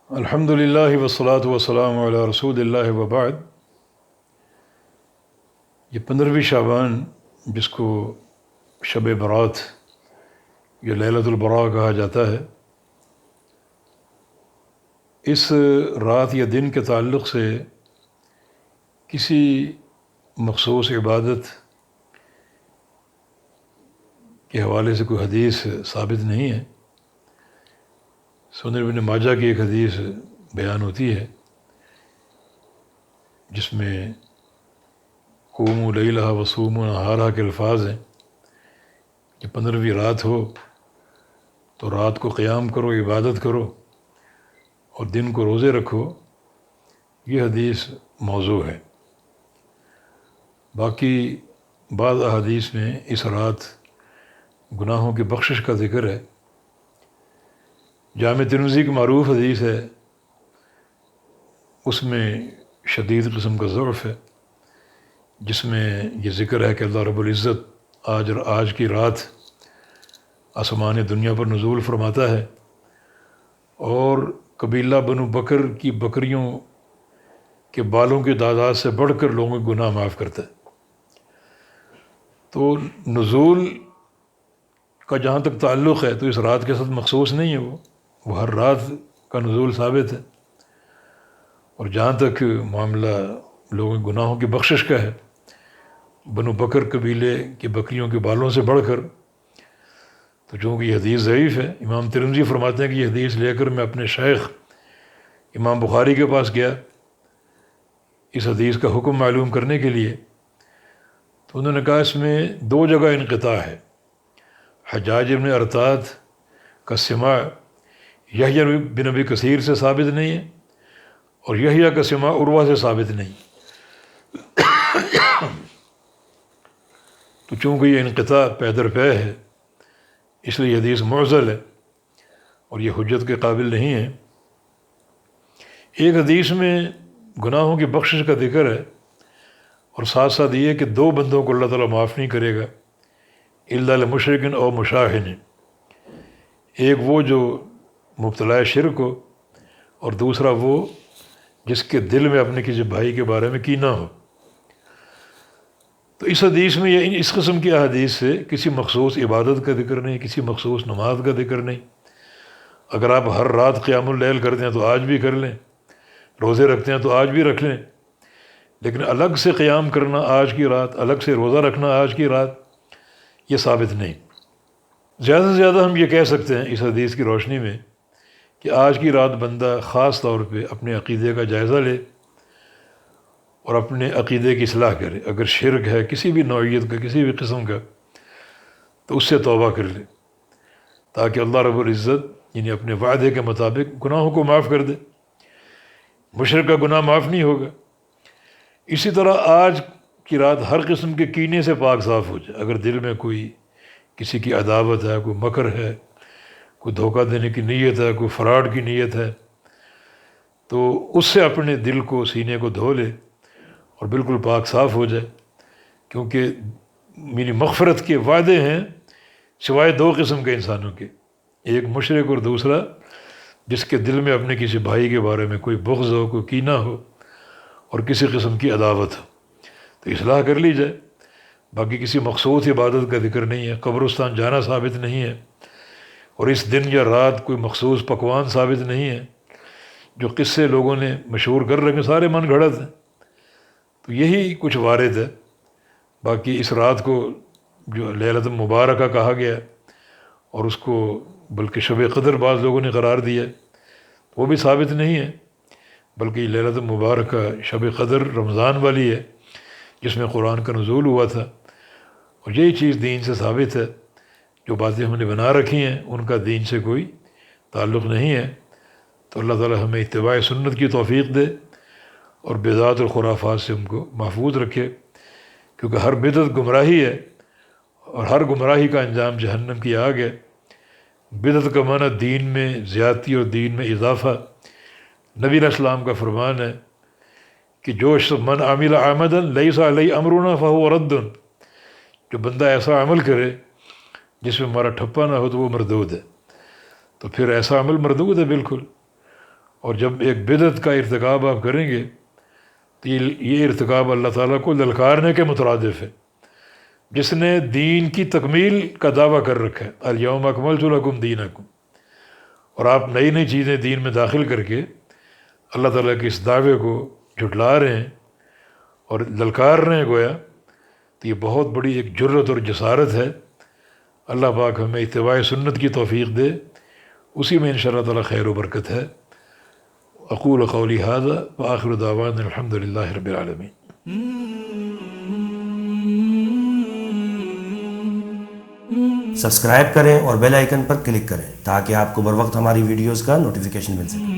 الحمد للہ والصلاة والسلام علی رسول اللہ وبعد۔ یہ 15ویں شعبان جس کو شب برات یا لیلۃ البراء کہا جاتا ہے، اس رات یا دن کے تعلق سے کسی مخصوص عبادت کے حوالے سے کوئی حدیث ثابت نہیں ہے۔ سنن ابن ماجہ کی ایک حدیث بیان ہوتی ہے جس میں قوموا لیلہا وصوموا نہارہا کے الفاظ ہیں کہ 15ویں رات ہو تو رات کو قیام کرو، عبادت کرو، اور دن کو روزے رکھو۔ یہ حدیث موضوع ہے۔ باقی بعض احادیث میں اس رات گناہوں کی بخشش کا ذکر ہے۔ جامع ترمذی کی معروف حدیث ہے، اس میں شدید قسم کا ضعف ہے، جس میں یہ ذکر ہے کہ اللہ رب العزت آج کی رات آسمان دنیا پر نزول فرماتا ہے اور قبیلہ بنو بکر کی بکریوں کے بالوں کی تعداد سے بڑھ کر لوگوں کے گناہ معاف کرتا ہے۔ تو نزول کا جہاں تک تعلق ہے تو اس رات کے ساتھ مخصوص نہیں ہے، وہ ہر رات کا نزول ثابت ہے۔ اور جہاں تک معاملہ لوگوں کے گناہوں کی بخشش کا ہے، بنو بکر قبیلے کی بکریوں کے بالوں سے بڑھ کر، تو چونکہ یہ حدیث ضعیف ہے، امام ترمذی فرماتے ہیں کہ یہ حدیث لے کر میں اپنے شیخ امام بخاری کے پاس گیا اس حدیث کا حکم معلوم کرنے کے لیے، تو انہوں نے کہا اس میں 2 جگہ انقطاع ہے۔ حجاج بن ارطاد کا سماع یحییٰ بن ابی کثیر سے ثابت نہیں ہے، اور یحییٰ کا سماع عروہ سے ثابت نہیں۔ تو چونکہ یہ انقطاع پے در پے ہے، اس لیے یہ حدیث معضل ہے اور یہ حجت کے قابل نہیں ہے۔ ایک حدیث میں گناہوں کی بخشش کا ذکر ہے، اور ساتھ ساتھ یہ کہ 2 بندوں کو اللہ تعالیٰ معاف نہیں کرے گا، الا لمشرک او مشاہن۔ ایک وہ جو مبتلا شرک ہو، اور دوسرا وہ جس کے دل میں اپنے کسی بھائی کے بارے میں کینہ ہو۔ تو اس حدیث میں یا اس قسم کی احادیث سے کسی مخصوص عبادت کا ذکر نہیں، کسی مخصوص نماز کا ذکر نہیں۔ اگر آپ ہر رات قیام اللیل کرتے ہیں تو آج بھی کر لیں، روزے رکھتے ہیں تو آج بھی رکھ لیں، لیکن الگ سے قیام کرنا آج کی رات، الگ سے روزہ رکھنا آج کی رات، یہ ثابت نہیں۔ زیادہ سے زیادہ ہم یہ کہہ سکتے ہیں اس حدیث کی روشنی میں کہ آج کی رات بندہ خاص طور پہ اپنے عقیدے کا جائزہ لے اور اپنے عقیدے کی اصلاح کرے۔ اگر شرک ہے کسی بھی نوعیت کا، کسی بھی قسم کا، تو اس سے توبہ کر لے، تاکہ اللہ رب العزت یعنی اپنے وعدے کے مطابق گناہوں کو معاف کر دے۔ مشرک کا گناہ معاف نہیں ہوگا۔ اسی طرح آج کی رات ہر قسم کے کینے سے پاک صاف ہو جائے۔ اگر دل میں کوئی کسی کی عداوت ہے، کوئی مکر ہے، کوئی دھوکہ دینے کی نیت ہے، کوئی فراڈ کی نیت ہے، تو اس سے اپنے دل کو، سینے کو دھو لے اور بالکل پاک صاف ہو جائے، کیونکہ میری مغفرت کے وعدے ہیں سوائے 2 قسم کے انسانوں کے، ایک مشرک اور دوسرا جس کے دل میں اپنے کسی بھائی کے بارے میں کوئی بغض ہو، کوئی کینہ ہو اور کسی قسم کی عداوت ہو، تو اصلاح کر لی جائے۔ باقی کسی مخصوص عبادت کا ذکر نہیں ہے، قبرستان جانا ثابت نہیں ہے، اور اس دن یا رات کوئی مخصوص پکوان ثابت نہیں ہے۔ جو قصے لوگوں نے مشہور کر رکھے سارے من گھڑت ہیں، تو یہی کچھ وارد ہے۔ باقی اس رات کو جو لیلۃ مبارکہ کہا گیا اور اس کو بلکہ شب قدر بعض لوگوں نے قرار دیا، وہ بھی ثابت نہیں ہے، بلکہ یہ لیلۃ مبارکہ شب قدر رمضان والی ہے جس میں قرآن کا نزول ہوا تھا، اور یہی چیز دین سے ثابت ہے۔ جو باتیں ہم نے بنا رکھی ہیں ان کا دین سے کوئی تعلق نہیں ہے۔ تو اللہ تعالی ہمیں اتباع سنت کی توفیق دے اور بدعات اور خرافات سے ہم کو محفوظ رکھے، کیونکہ ہر بدعت گمراہی ہے اور ہر گمراہی کا انجام جہنم کی آگ ہے۔ بدعت کا معنی دین میں زیادتی اور دین میں اضافہ۔ نبی علیہ السلام کا فرمان ہے کہ جو من عمل عملا لیس علیہ امرنا فہو رد، جو بندہ ایسا عمل کرے جس میں ہمارا ٹھپا نہ ہو تو وہ مردود ہے۔ تو پھر ایسا عمل مردود ہے بالکل، اور جب ایک بدعت کا ارتکاب آپ کریں گے تو یہ ارتکاب اللہ تعالیٰ کو للکارنے کے مترادف ہے. جس نے دین کی تکمیل کا دعویٰ کر رکھا ہے، الیوم اکملت لکم دینکم، اور آپ نئی نئی چیزیں دین میں داخل کر کے اللہ تعالیٰ کے اس دعوے کو جھٹلا رہے ہیں اور للکار رہے ہیں گویا، تو یہ بہت بڑی ایک جرت اور جسارت ہے. اللہ پاک ہمیں اتباع سنت کی توفیق دے، اسی میں انشاءاللہ تعالیٰ خیر و برکت ہے. اقول قولی ھذا وآخر دعوانا الحمد للہ رب العالمین. سبسکرائب کریں اور بیل آئیکن پر کلک کریں تاکہ آپ کو بر وقت ہماری ویڈیوز کا نوٹیفیکیشن مل سکے.